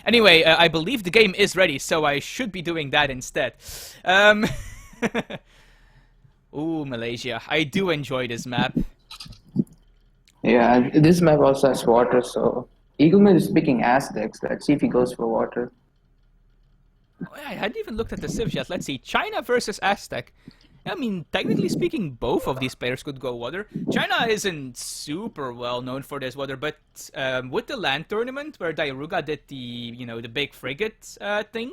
Anyway, I believe the game is ready, so I should be doing that instead. Ooh, Malaysia. I do enjoy this map. Yeah, this map also has water, so EagleMuT is picking Aztecs. Let's see if he goes for water. Oh, yeah, I hadn't even looked at the civs yet. Let's see. China versus Aztec. I mean, technically speaking, both of these players could go water. China isn't super well known for this water, but with the land tournament where Dairuga did the big frigate thing.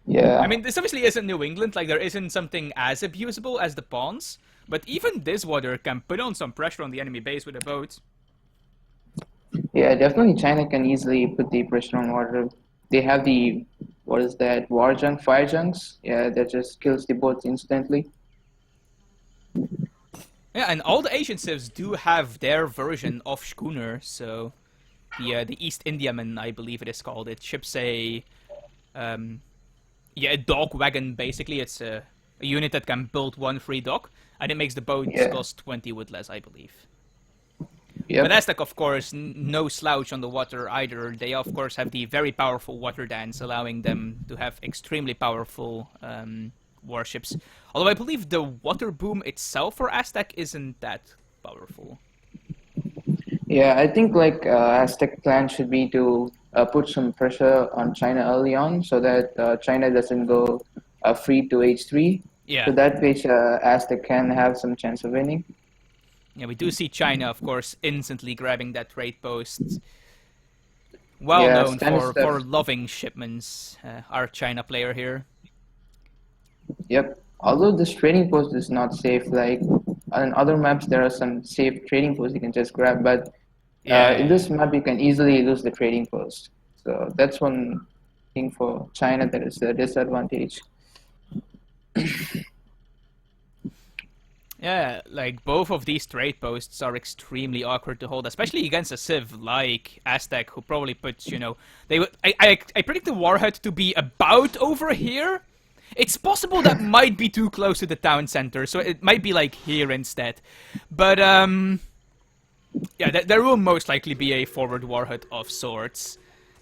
Yeah. I mean, this obviously isn't New England. Like, there isn't something as abusable as the pawns. But even this water can put on some pressure on the enemy base with a boat. Yeah, definitely China can easily put the pressure on water. They have the, what is that, war junk, fire junks? Yeah, that just kills the boats instantly. Yeah, and all the Asian civs do have their version of schooner. So the East Indiaman, I believe it is called. It ships a dog wagon. Basically, it's a unit that can build one free dock, and it makes the boats cost 20 wood less, I believe. Yep. But Aztec, of course, no slouch on the water either. They, of course, have the very powerful water dance, allowing them to have extremely powerful warships. Although I believe the water boom itself for Aztec isn't that powerful. Yeah, I think like Aztec plan should be to put some pressure on China early on so that China doesn't go free to H3. Yeah. So that way Aztec can have some chance of winning. Yeah, we do see China, of course, instantly grabbing that trade post. Well known for loving shipments, our China player here. Yep. Although this trading post is not safe, like on other maps there are some safe trading posts you can just grab, but in this map you can easily lose the trading post. So that's one thing for China that is a disadvantage. Yeah, like both of these trade posts are extremely awkward to hold, especially against a civ like Aztec, who probably puts, they would. I predict the warhead to be about over here. It's possible that might be too close to the town center, so it might be like here instead. But yeah, there will most likely be a forward warhead of sorts,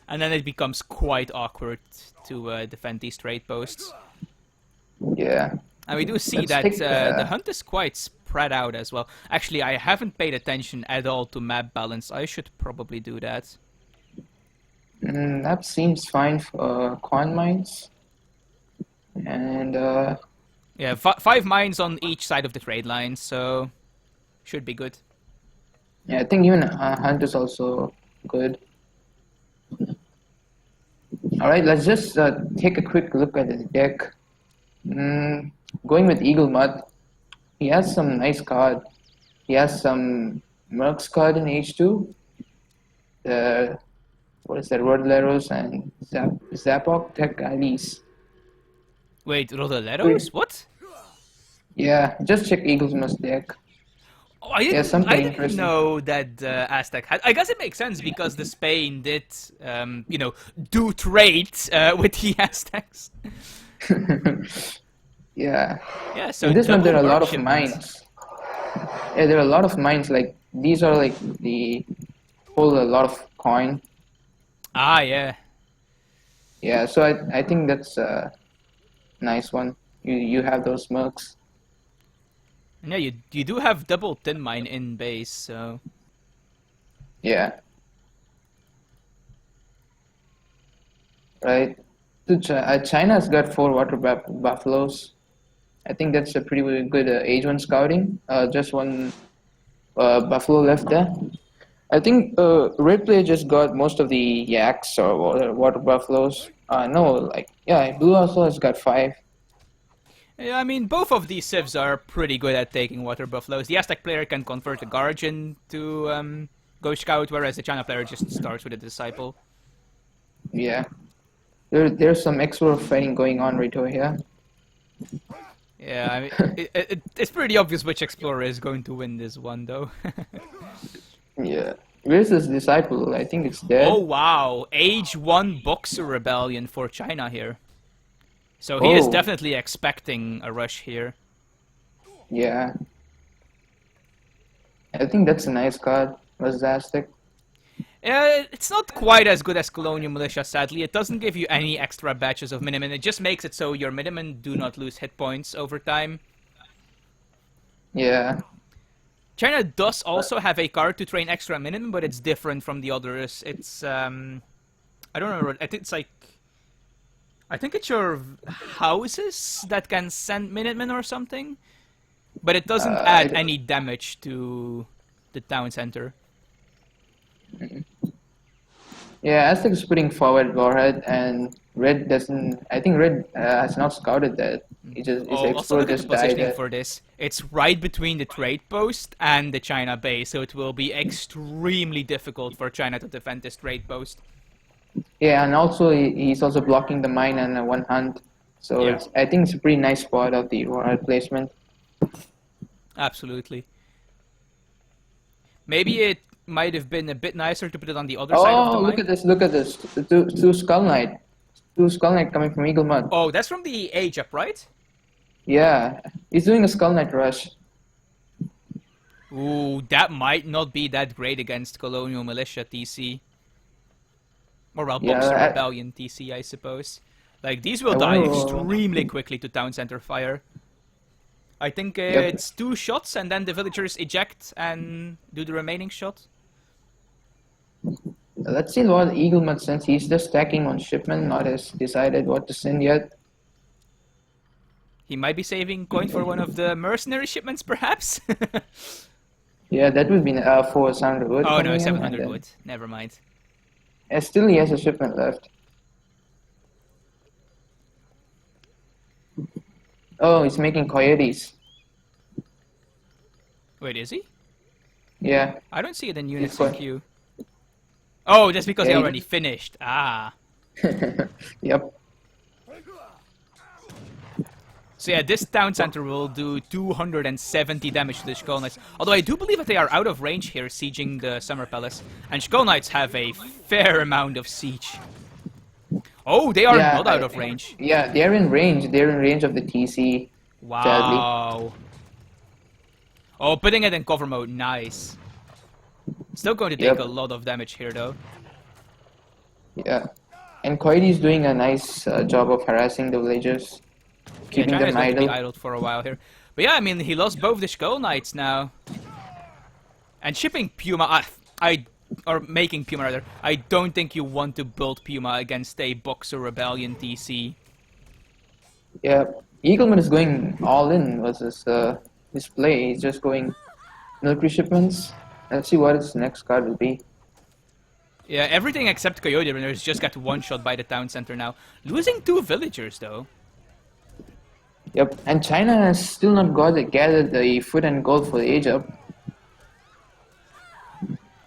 and then it becomes quite awkward to defend these trade posts. Yeah. And we do see that the hunt is quite spread out as well. Actually, I haven't paid attention at all to map balance. I should probably do that. That seems fine for coin mines. And yeah, 5 mines on each side of the trade line, so should be good. Yeah, I think even hunt is also good. All right, let's just take a quick look at the deck. Going with EAGLEMUT, he has some nice card. He has some Mercs card in H2. What is that? Rodoleros and Zapok Tech Alice. Wait, Rodoleros? What? Yeah, just check EAGLEMUT's deck. Oh, I didn't know that Aztec had. I guess it makes sense because the Spain did, do trade with the Aztecs. Yeah. Yeah, so in this one there are a lot of mines. Yeah, there are a lot of mines. Like these are like the hold a lot of coin. Ah, yeah. Yeah, so I think that's a nice one. You have those mercs. Yeah, you do have double tin mine in base, so yeah. Right. So China's got 4 water buffaloes. I think that's a pretty good age 1 scouting. Just 1 buffalo left there. I think red player just got most of the yaks or water buffaloes. Blue also has got 5. Yeah, I mean, both of these civs are pretty good at taking water buffaloes. The Aztec player can convert a guardian to go scout, whereas the China player just starts with a disciple. Yeah. There's some explorer fighting going on right over here. Yeah, I mean, it's pretty obvious which explorer is going to win this one, though. Yeah. Where's this disciple? I think it's dead. Oh, wow. Age 1 Boxer Rebellion for China here. So he is definitely expecting a rush here. Yeah. I think that's a nice card versus Aztec. It's not quite as good as Colonial Militia, sadly. It doesn't give you any extra batches of Minimen. It just makes it so your Minimen do not lose hit points over time. Yeah. China does also have a card to train extra Minimen, but it's different from the others. It's, I don't remember. I think it's like... I think it's your houses that can send Minutemen or something. But it doesn't add any damage to the town center. Yeah, Aztec is putting forward Warhead, and Red doesn't. I think Red has not scouted that. He just his Also explorer look at the just died. positioning for this. It's right between the trade post and the China base, so it will be extremely difficult for China to defend this trade post. Yeah, and also he's also blocking the mine and one hunt. So Yeah. I think it's a pretty nice spot of the Warhead placement. Absolutely. Maybe it might have been a bit nicer to put it on the other side of the Oh, mine. look at this! Look at this! Two Skull Knight, coming from EAGLEMUT. Oh, that's from the age up, right? Yeah, he's doing a Skull Knight rush. Ooh, that might not be that great against Colonial Militia TC. Or well, Yeah, Boxer Rebellion TC, I suppose. Like, these will die extremely quickly to town center fire. I think it's 2 shots and then the villagers eject and do the remaining shot. Let's see what EAGLEMUT sends. He's just stacking on shipment, not has decided what to send yet. He might be saving coin for one of the mercenary shipments, perhaps? Yeah, that would be 400 wood. Oh no, coming in, 700 and then- wood. Never mind. And still he has a shipment left. Oh, he's making coyotes. Wait, is he? Yeah. I don't see it in units It's in fine. queue. Oh, that's because Yeah, they he- already finished. Ah. Yep. So yeah, this town center will do 270 damage to the Skull Knights. Although I do believe that they are out of range here, sieging the Summer Palace. And Skull Knights have a fair amount of siege. Oh, they are not out of range. Yeah, they're in range. They're in range of the TC. Wow. Oh, putting it in cover mode, nice. Still going to take Yep. a lot of damage here, though. Yeah. And Coyote's doing a nice job of harassing the villagers. Keeping China's them going to be idle. idled for a while here. But yeah, I mean, he lost both the Skull Knights now. And shipping Puma, or making Puma rather, I don't think you want to build Puma against a Boxer Rebellion TC. Yeah. EAGLEMUT is going all in versus his play. He's just going military shipments. Let's see what his next card will be. Yeah, everything except Coyote Runners just got one shot by the town center now. Losing 2 villagers, though. Yep. And China has still not gathered the food and gold for the age up.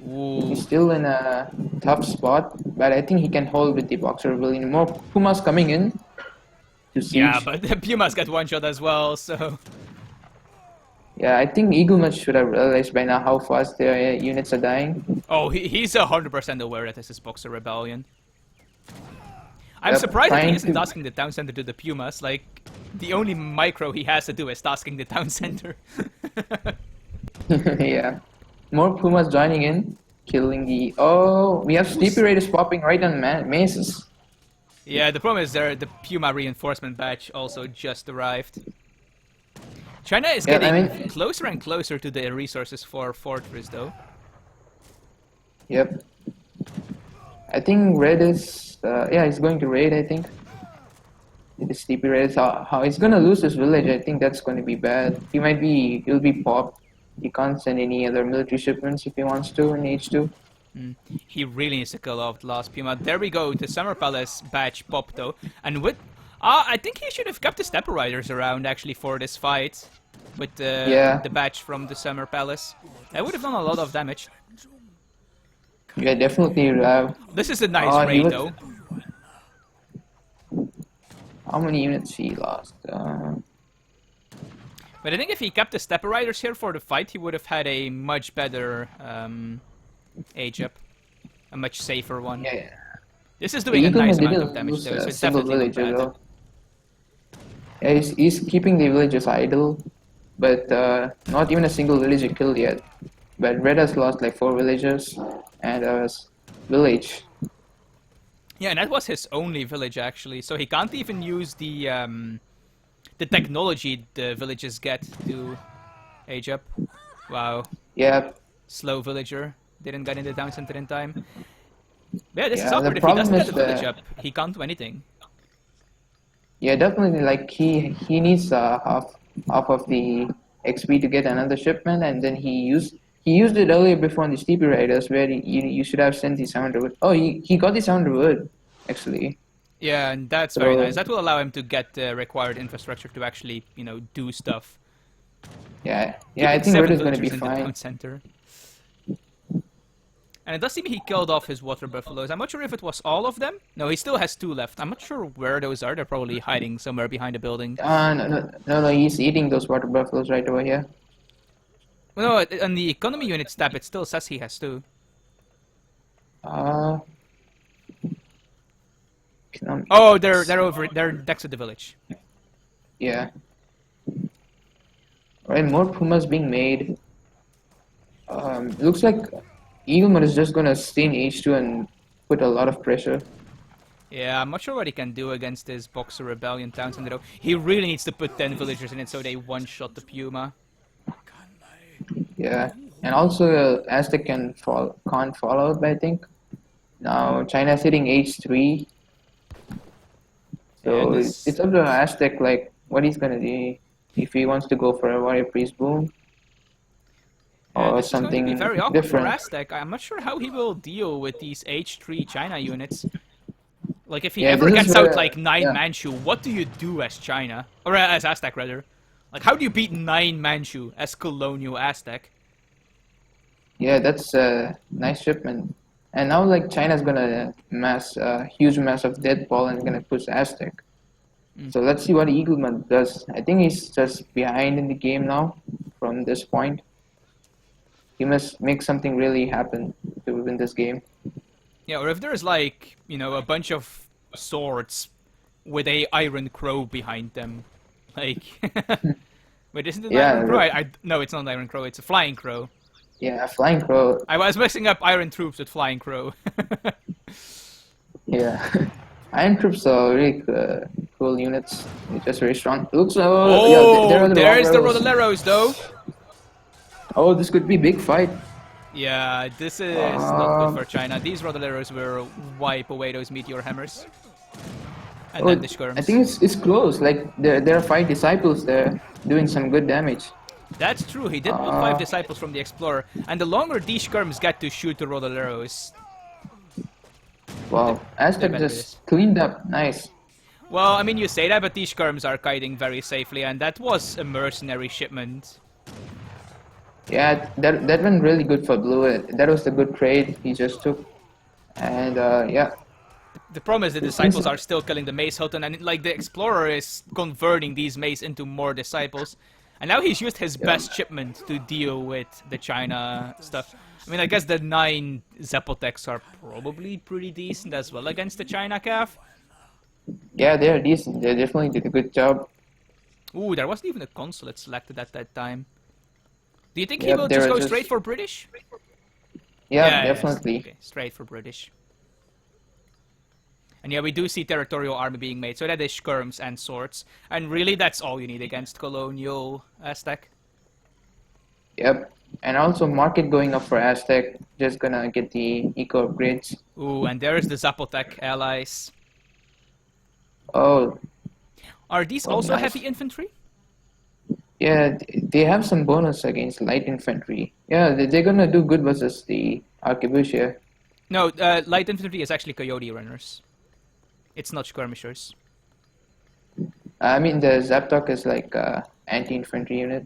Ooh. He's still in a tough spot, but I think he can hold with the Boxer Rebellion. More Pumas coming in to siege. Yeah, but the Pumas got one shot as well, so... Yeah, I think EAGLEMUT should have realized by now how fast their units are dying. Oh, he's 100% aware that this is Boxer Rebellion. I'm Yep, surprised that he trying isn't to- tasking the town center to the Pumas. Like, the only micro he has to do is tasking the town center. Yeah. More Pumas joining in, killing the... Oh, we have Sleepy Raiders popping right on maces. Yeah, the problem is the Puma reinforcement batch also just arrived. China is Yeah, getting I mean- closer and closer to the resources for Fortress, though. Yep. I think Red is... yeah, he's going to raid, I think. The Sleepy Raiders, how he's going to lose his village, I think that's going to be bad. He'll be popped. He can't send any other military shipments if he wants to in H2. He really needs to kill off the last Puma. There we go, the Summer Palace batch popped, though. And with... I think he should have kept the Stepper Riders around, actually, for this fight. With the batch from the Summer Palace. That would have done a lot of damage. Yeah, definitely. This is a nice he raid, was- though. How many units he lost? But I think if he kept the Stepper Riders here for the fight, he would have had a much better age up. A much safer one. Yeah. This is doing a EAGLEMUT nice amount didn't of damage, lose though, so a it's single definitely not villager, bad. though. Yeah, he's keeping the villagers idle, but not even a single villager killed yet. But Red has lost like 4 villagers, and village. Yeah, and that was his only village actually. So he can't even use the technology the villages get to age up. Wow. Yeah, Slow villager. Didn't get in the town center in time. Yeah, this is yeah. The awkward. If he doesn't problem get is the village the up, he can't do anything. yeah, definitely. Like he needs half of the XP to get another shipment, and then he used it earlier before on the Steepy Riders, where you should have sent the 700 wood. Oh, he got the 700 wood actually. Yeah, and that's very So nice. That will allow him to get the required infrastructure to actually, do stuff. yeah, Keeping I think 7 Red is gonna be villagers in the fine. town center. And it does seem he killed off his water buffaloes. I'm not sure if it was all of them. No, he still has 2 left. I'm not sure where those are. They're probably hiding somewhere behind a building. No, he's eating those water buffaloes right over here. Well, no, on the economy units tab, it still says he has 2. Uh, Oh, they're next to the village. yeah. Right, more pumas being made. Looks like EAGLEMUT is just gonna stay in H2 and put a lot of pressure. Yeah, I'm not sure what he can do against this Boxer Rebellion town center though. He really needs to put 10 villagers in it so they one-shot the Puma. Yeah, and also Aztec can't fall out, I think. Now China's hitting H3, so Yeah, it's up to Aztec like what he's gonna do if he wants to go for a Warrior Priest boom or this something is going to be very awkward different. for Aztec. I'm not sure how he will deal with these H3 China units. Like, if he Yeah, ever this is gets where- out, like, 9 yeah. Manchu, what do you do as China? Or as Aztec, rather. Like, how do you beat 9 Manchu as colonial Aztec? Yeah, that's a nice shipment. And now like China's gonna mass huge mass of dead ball and gonna push Aztec. So let's see what EAGLEMUT does. I think he's just behind in the game now from this point. He must make something really happen to win this game. Yeah, or if there's, like, a bunch of swords with a Iron Crow behind them. Like... Wait, isn't it an Yeah, Iron Crow? No, it's not an Iron Crow, it's a Flying Crow. Yeah, Flying Crow. I was mixing up Iron Troops with Flying Crow. Yeah. Iron Troops are really cool units. They're just very strong. Looks Oh, yeah, there's the Rodoleros. Rodoleros, though. Oh, this could be big fight. Yeah, this is not good for China. These Rodoleros will wipe away those meteor hammers. And then the skirms. I think it's close. Like there are 5 disciples there doing some good damage. That's true, he did put 5 disciples from the Explorer. And the longer these skirms get to shoot the Rodoleros... Wow, Aztec better just cleaned up. Nice. Well, I mean, you say that, but these skirms are kiting very safely, and that was a mercenary shipment. Yeah, that went really good for Blue. That was the good trade he just took. And yeah. The problem is the disciples are still killing the Mace Hutton, and like the Explorer is converting these Mace into more disciples. And now he's used his best shipment to deal with the China stuff. I mean, I guess the 9 Zapoteks are probably pretty decent as well against the China calf. Yeah, they're decent. They definitely did a good job. Ooh, there wasn't even a consulate selected at that time. Do you think he Yep, will they just were go just- straight for British? Yeah, yes. definitely. Okay, straight for British. And yeah, we do see territorial army being made, so that is skirms and swords. And really, that's all you need against colonial Aztec. Yep. And also market going up for Aztec. Just gonna get the eco upgrades. Ooh, and there's the Zapotec allies. Oh, Are these Oh, also nice. heavy infantry? yeah, they have some bonus against light infantry. Yeah, they're gonna do good versus the arquebusier. No, light infantry is actually coyote runners. It's not skirmishers. I mean, the Zaptok is like anti-infantry unit.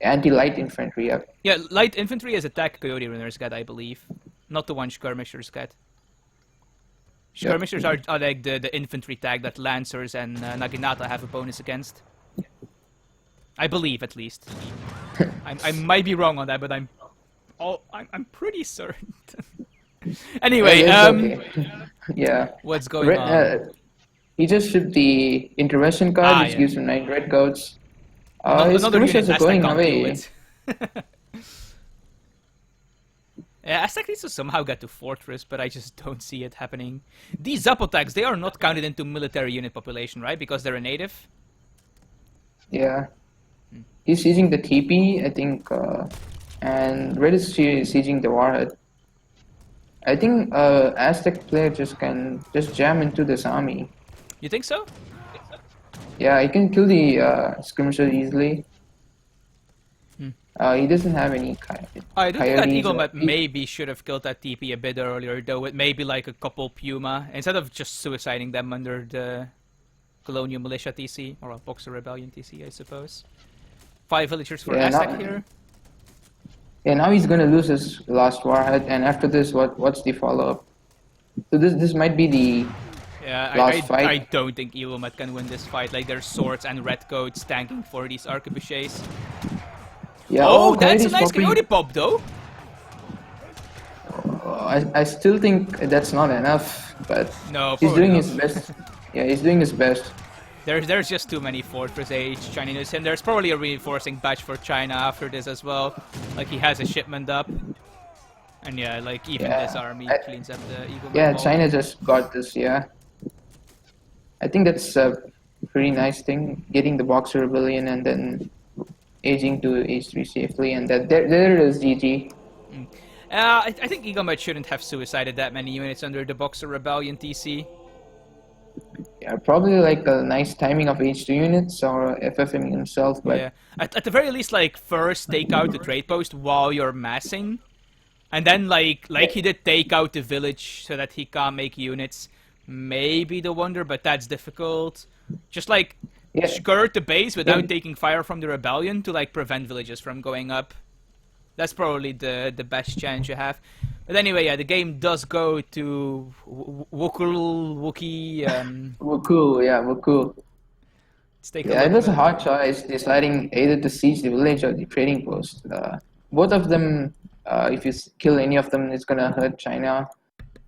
Anti-light infantry, yeah. Yeah, light infantry is attack coyote runners get, I believe. Not the one skirmishers get. Skirmishers are like the infantry tag that Lancers and Naginata have a bonus against. I believe, at least. I might be wrong on that, but I'm pretty certain. Anyway, Yeah, it's okay. Yeah. what's going on? He just shipped the intervention card, which yeah. gives him 9 red codes. His Another unit skirmishers are Aztec going can't deal away. with. Aztec needs to somehow get to Fortress, but I just don't see it happening. These Zapotecs, they are not counted into military unit population, right? Because they're a native? Yeah. He's sieging the TP, I think, and Red is sieging the Warhead. I think Aztec player just can just jam into this army. You think so? Yeah, he can kill the skirmisher easily. He doesn't have any I do think that coyotes EAGLEMUT maybe should have killed that TP a bit earlier, though, with maybe like a couple Puma, instead of just suiciding them under the Colonial Militia TC, or a Boxer Rebellion TC, I suppose. 5 villagers for Aztec here. Yeah, now he's gonna lose his last warhead, and after this, what's the follow-up? So this might be the last fight. I don't think EAGLEMUT can win this fight. Like, there's swords and redcoats tanking for these arquebusiers. Yeah, oh, that's a nice coyote pop, though. I still think that's not enough, but no, he's doing his best. Yeah, he's doing his best. There's just too many Fortress Age Chinese, and there's probably a reinforcing batch for China after this as well. Like, he has a shipment up. And yeah, like, even this army cleans up the EAGLEMUT. Yeah, China just got this, yeah. I think that's a pretty nice thing, getting the Boxer Rebellion and then aging to H3 safely, and that there it is, GG. I think EAGLEMUT shouldn't have suicided that many units under the Boxer Rebellion TC. Yeah, probably like a nice timing of H2 units or FFM himself, but... Yeah, at the very least, like, first take out the trade post while you're massing, and then, like he did, take out the village so that he can't make units. Maybe the wonder, but that's difficult. Just, like, skirt the base without taking fire from the rebellion to, like, prevent villages from going up. That's probably the best chance you have. But anyway, yeah, the game does go to wookl. Let's take a look. It was a hard choice, deciding either to siege the village or the trading post. Both of them, if you kill any of them, it's gonna hurt China.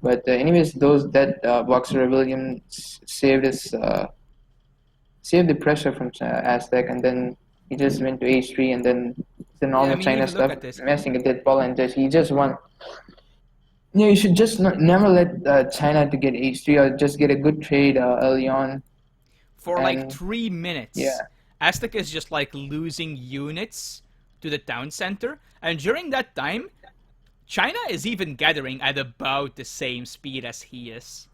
But anyways, that Boxer Rebellion saved the pressure from Aztec, and then he just went to H3, and then the normal China stuff, messing a dead ball, and he just won. Yeah, you should just never let China to get H3 or just get a good trade early on. For like 3 minutes, yeah. Aztec is just like losing units to the town center, and during that time, China is even gathering at about the same speed as he is.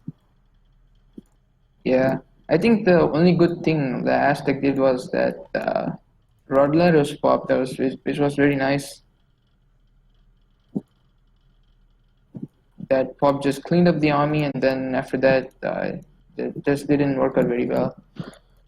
Yeah, I think the only good thing the Aztec did was that Rodler was popped, which was very nice. That pop just cleaned up the army, and then after that, it just didn't work out very well.